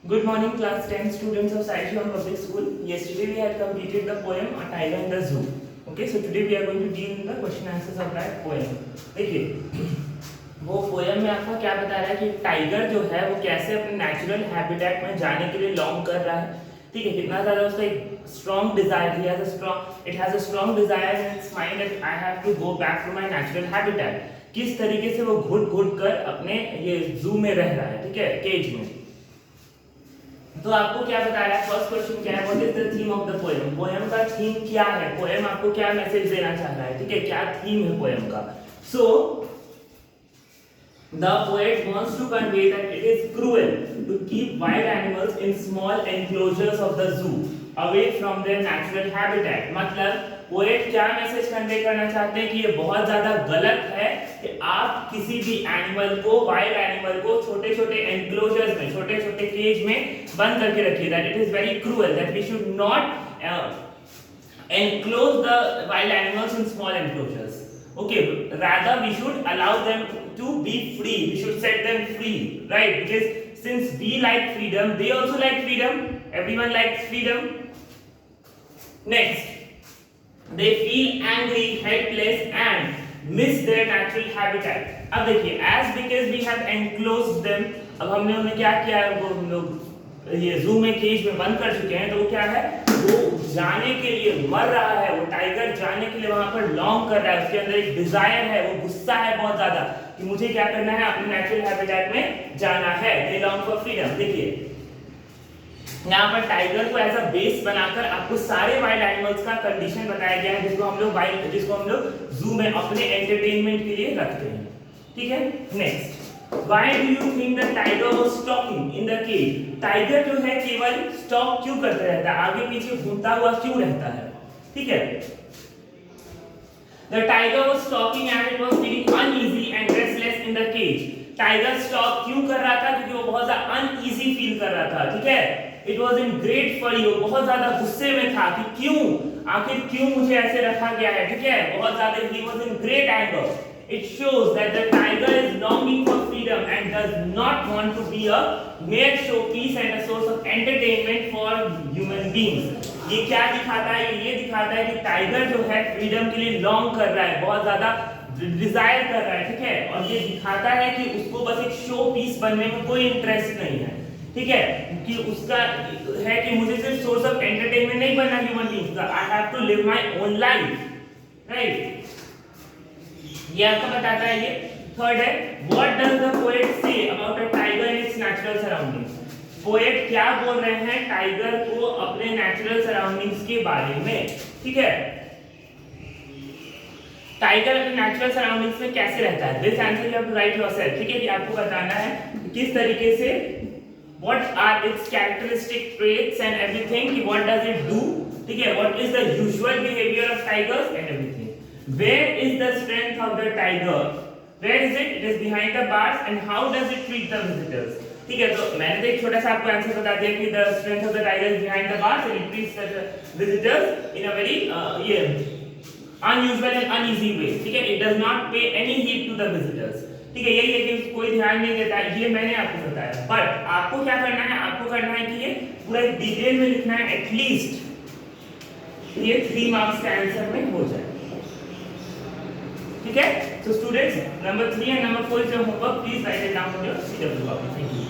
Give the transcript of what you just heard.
Good morning, class 10 students of Sai Shivam Public School. Yesterday we had completed the poem A Tiger in the Zoo. Okay, so today we are going to deal in the question answers of that poem. देखिए, वो poem में आपको क्या बता रहा है कि tiger जो है वो कैसे अपने नेचुरल हैबिटेट में जाने के लिए लॉन्ग कर रहा है. ठीक है, कितना ज़्यादा उसका एक strong desire, it has a strong desire in its mind that I have to go back to my natural habitat. किस तरीके से वो घुट घुट कर अपने ये जू में रह रहा है, ठीक है, केज में. तो आपको क्या बता रहा है, फर्स्ट क्वेश्चन क्या है, what is the theme of the poem. Poem का थीम क्या है, पोएम आपको क्या मैसेज देना चाह रहा है, ठीक है, क्या थीम है पोएम का. सो the poet wants to convey that it is cruel to keep wild animals in small enclosures of the zoo away from their natural habitat. मतलब पोएट क्या मैसेज कन्वे करना चाहते हैं कि ये बहुत ज्यादा गलत है कि आप किसी भी एनिमल को, वाइल्ड एनिमल को छोटे छोटे एनक्लोजर्स में, छोटे छोटे केज में बंद करके रखिए. That it is very cruel, that we should not enclose the wild animals in small enclosures. Okay, rather we should allow them to be free. We should set them free, right? Because since we like freedom, they also like freedom. Everyone likes freedom. Next, they feel angry, helpless, and miss their natural habitat. अब देखिए, as because we have enclosed them, अब हमने उन्हें क्या किया है, वो हम लोग ये जू में, केज में बंद कर चुके हैं. तो वो क्या है, वो जाने के लिए मर रहा है. वो टाइगर जाने के लिए वहां पर लॉन्ग कर रहा है. उसके अंदर एक डिजायर है, वो गुस्सा है बहुत ज्यादा कि मुझे क्या करना है, अपने नेचुरल हैबिटेट में जाना है. दे लॉन्ग फॉर फ्रीडम. देखिए, यहाँ पर टाइगर को एज अ बेस बनाकर आपको सारे वाइल्ड एनिमल्स का कंडीशन बताया गया है, जिसको हम लोग जू में अपने एंटरटेनमेंट के लिए रखते हैं. ठीक है. Next, Why do you think the tiger was stalking in the cage? Tiger जो है केवल स्टॉक क्यों करते रहता है, आगे पीछे घूमता हुआ क्यों रहता है. ठीक है. The tiger was stalking and it was feeling uneasy and restless in the cage. Tiger stock क्यों कर रहा था, क्योंकि वो बहुत ज्यादा अनईजी फील कर रहा था. ठीक है. It was in great fury, वो बहुत ज्यादा गुस्से में था कि क्यों, आखिर क्यों मुझे ऐसे रखा गया है. ठीक है. बहुत ज्यादा, he was in great anger. It shows that the tiger is longing for freedom and does not want to be a mere showpiece and a source of entertainment for human beings. ये क्या दिखाता है, ये दिखाता है कि tiger जो है फ्रीडम के लिए लॉन्ग कर रहा है, बहुत ज्यादा डिजायर कर रहा है. ठीक है. और ये दिखाता है कि उसको बस एक शो पीस बनने में कोई इंटरेस्ट नहीं है. ठीक है. कि उसका है कि मुझे सिर्फ सोर्स ऑफ एंटरटेनमेंट नहीं बनना ह्यूमन बीइंग्स का. I have to live my own life, right. ये आपको बताता है. ये थर्ड है, what does the poet say about a tiger in its natural surroundings. Poet क्या बोल रहे हैं टाइगर को अपने नेचुरल सराउंडिंग्स के बारे में. ठीक है. टाइगर अपने नेचुरल सराउंडिंग्स में कैसे रहता है. This answer you have to write yourself. ठीक है. कि आपको बताना है किस तरीके से, what are its characteristic traits and everything, कि व्हाट डज इट डू. ठीक है. What is the usual behaviour of tigers and everything. Where is the strength of the tiger? Where is it? It is behind the bars. And how does it treat the visitors? ठीक है. तो मैंने तो एक छोटा सा आपको answer बता दिया कि the strength of the tiger is behind the bars and it treats the visitors in a very unusual and uneasy way. ठीक है. It does not pay any heed to the visitors. ठीक है. यही है कि कोई ध्यान नहीं देता है. ये मैंने आपको बताया. बट आपको क्या करना है, आपको करना है कि ये पूरा डिटेल में लिखना है. एटलीस्ट ये 3 मार्क्स का आंसर में हो जाए. ठीक है. So students, number 3 and number 4 is your homework. Please write it down on your CW copy. Thank you.